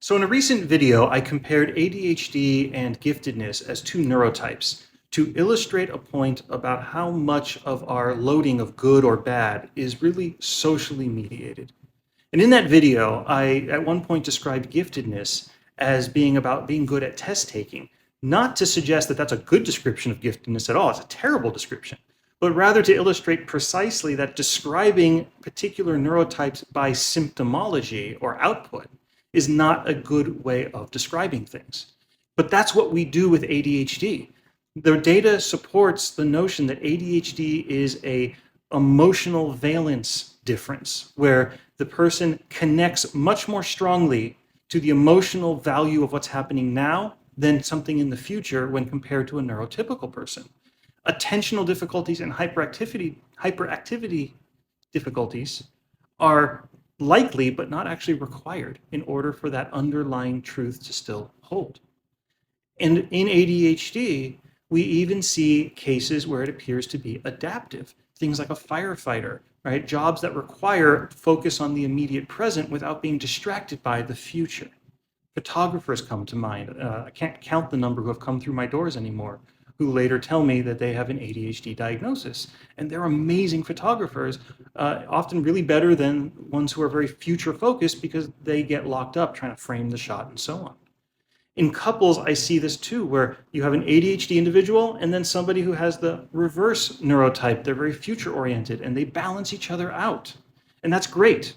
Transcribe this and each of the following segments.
So in a recent video, I compared ADHD and giftedness as two neurotypes to illustrate a point about how much of our loading of good or bad is really socially mediated. And in that video, I at one point described giftedness as being about being good at test taking, not to suggest that that's a good description of giftedness at all. It's a terrible description, but rather to illustrate precisely that describing particular neurotypes by symptomology or output is not a good way of describing things. But that's what we do with ADHD. The data supports the notion that ADHD is a emotional valence difference, where the person connects much more strongly to the emotional value of what's happening now than something in the future when compared to a neurotypical person. Attentional difficulties and hyperactivity difficulties are likely but not actually required in order for that underlying truth to still hold. And in ADHD, we even see cases where it appears to be adaptive. Things like a firefighter, right? Jobs that require focus on the immediate present without being distracted by the future. Photographers come to mind. I can't count the number who have come through my doors anymore, who later tell me that they have an ADHD diagnosis. And they're amazing photographers, often really better than ones who are very future focused because they get locked up trying to frame the shot and so on. In couples, I see this too, where you have an ADHD individual and then somebody who has the reverse neurotype. They're very future oriented and they balance each other out. And that's great.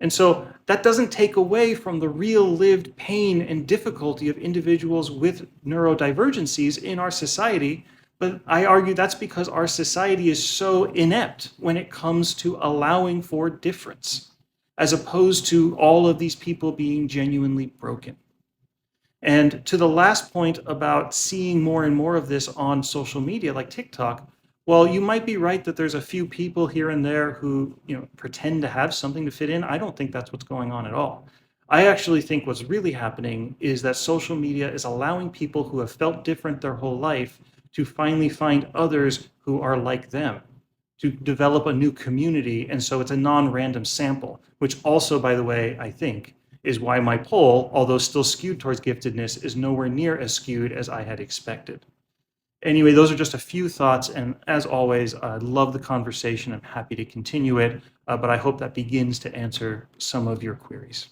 And so that doesn't take away from the real lived pain and difficulty of individuals with neurodivergencies in our society. But I argue that's because our society is so inept when it comes to allowing for difference, as opposed to all of these people being genuinely broken. And to the last point about seeing more and more of this on social media like TikTok, well, you might be right that there's a few people here and there who, pretend to have something to fit in. I don't think that's what's going on at all. I actually think what's really happening is that social media is allowing people who have felt different their whole life to finally find others who are like them, to develop a new community. And so it's a non-random sample, which also, by the way, I think is why my poll, although still skewed towards giftedness, is nowhere near as skewed as I had expected. Anyway, those are just a few thoughts, and as always, I love the conversation. I'm happy to continue it, but I hope that begins to answer some of your queries.